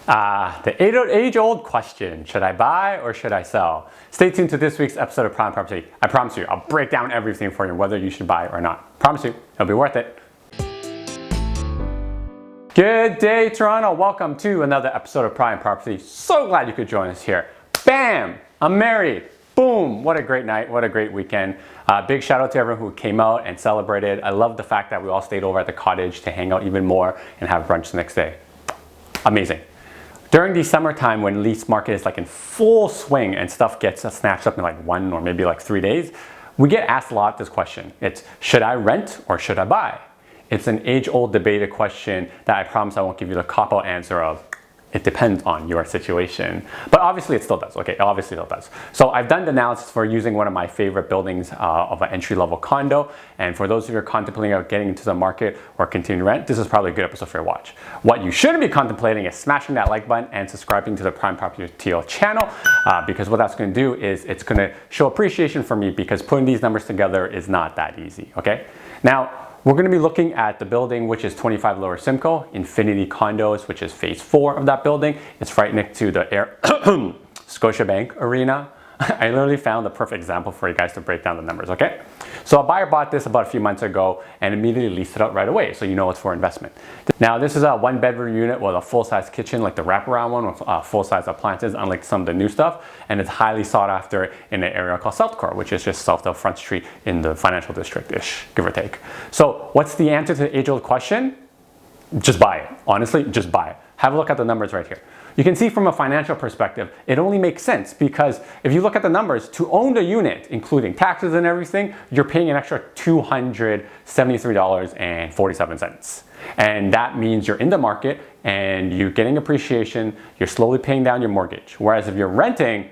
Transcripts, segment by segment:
The age-old question, should I buy or should I sell? Stay tuned to this week's episode of Prime Property. I promise you, I'll break down everything for you, whether you should buy or not. Promise you, it'll be worth it. Good day, Toronto. Welcome to another episode of Prime Property. So glad you could join us here. Bam! I'm married. Boom! What a great night. What a great weekend. Big shout out to everyone who came out and celebrated. I love the fact that we all stayed over at the cottage to hang out even more and have brunch the next day. Amazing. During the summertime when lease market is like in full swing and stuff gets snatched up in like 1 or maybe like 3 days, we get asked a lot this question. It's, should I rent or should I buy? It's an age-old debated question that I promise I won't give you the cop-out answer of, it depends on your situation. But obviously it still does, okay? Obviously it still does. So I've done the analysis for using one of my favorite buildings of an entry-level condo. And for those of you who are contemplating getting into the market or continuing to rent, this is probably a good episode for your watch. What you shouldn't be contemplating is smashing that like button and subscribing to the Prime Property TL channel, because what that's gonna do is it's gonna show appreciation for me, because putting these numbers together is not that easy, okay? Now, we're going to be looking at the building, which is 25 Lower Simcoe, Infinity Condos, which is phase 4 of that building. It's right next to the Scotiabank Arena. I literally found the perfect example for you guys to break down the numbers, okay? So a buyer bought this about a few months ago and immediately leased it out right away, so you know it's for investment. Now, this is a 1-bedroom unit with a full-size kitchen, like the wraparound one with full-size appliances, unlike some of the new stuff, and it's highly sought after in an area called Southcore, which is just south of Front Street in the financial district-ish, give or take. So what's the answer to the age-old question? Just buy it. Honestly, just buy it. Have a look at the numbers right here. You can see from a financial perspective, it only makes sense because if you look at the numbers, to own the unit, including taxes and everything, you're paying an extra $273.47. And that means you're in the market and you're getting appreciation, you're slowly paying down your mortgage. Whereas if you're renting,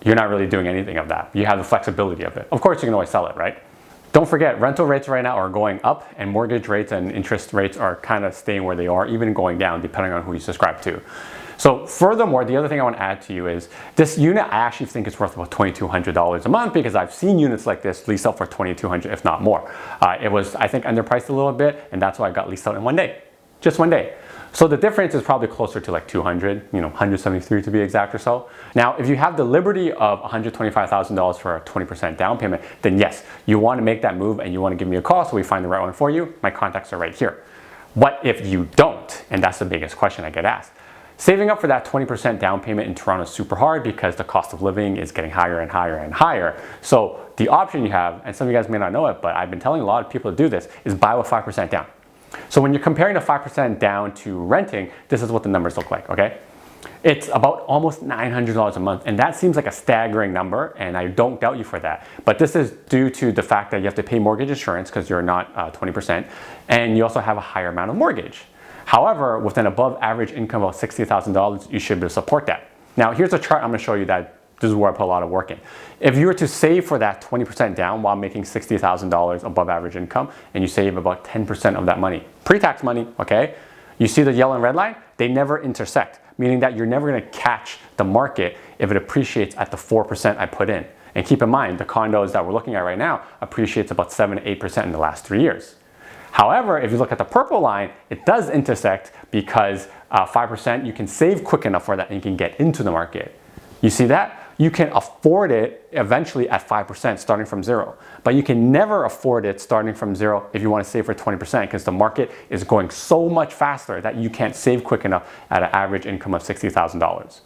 you're not really doing anything of that. You have the flexibility of it. Of course, you can always sell it, right? Don't forget, rental rates right now are going up and mortgage rates and interest rates are kind of staying where they are, even going down, depending on who you subscribe to. So furthermore, the other thing I want to add to you is this unit I actually think is worth about $2,200 a month, because I've seen units like this leased out for $2,200, if not more. It was, I think, underpriced a little bit, and that's why I got leased out in 1 day, just 1 day. So the difference is probably closer to like 200, 173 to be exact or so. Now, if you have the liberty of $125,000 for a 20% down payment, then yes, you want to make that move and you want to give me a call so we find the right one for you. My contacts are right here. What if you don't? And that's the biggest question I get asked. Saving up for that 20% down payment in Toronto is super hard because the cost of living is getting higher and higher and higher. So the option you have, and some of you guys may not know it, but I've been telling a lot of people to do this, is buy with 5% down. So when you're comparing the 5% down to renting, this is what the numbers look like, okay? It's about almost $900 a month, and that seems like a staggering number, and I don't doubt you for that. But this is due to the fact that you have to pay mortgage insurance because you're not 20%, and you also have a higher amount of mortgage. However, with an above average income of $60,000, you should be able to support that. Now, here's a chart I'm going to show you that this is where I put a lot of work in. If you were to save for that 20% down while making $60,000 above average income, and you save about 10% of that money, pre-tax money, okay? You see the yellow and red line? They never intersect, meaning that you're never going to catch the market if it appreciates at the 4% I put in. And keep in mind, the condos that we're looking at right now appreciates about 7 to 8% in the last 3 years. However, if you look at the purple line, it does intersect because 5%, you can save quick enough for that and you can get into the market. You see that? You can afford it eventually at 5% starting from zero, but you can never afford it starting from zero if you want to save for 20% because the market is going so much faster that you can't save quick enough at an average income of $60,000.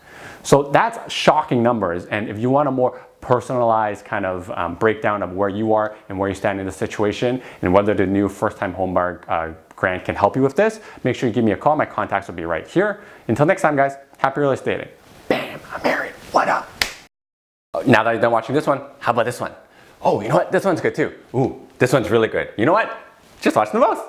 So that's shocking numbers, and if you want a more personalized kind of breakdown of where you are and where you stand in the situation and whether the new first-time homebuyer grant can help you with this, make sure you give me a call. My contacts will be right here. Until next time, guys, happy real estate. Bam, I'm married. What up? Now that you're done watching this one, how about this one? Oh, you know what? This one's good too. Ooh, this one's really good. You know what? Just watch them both.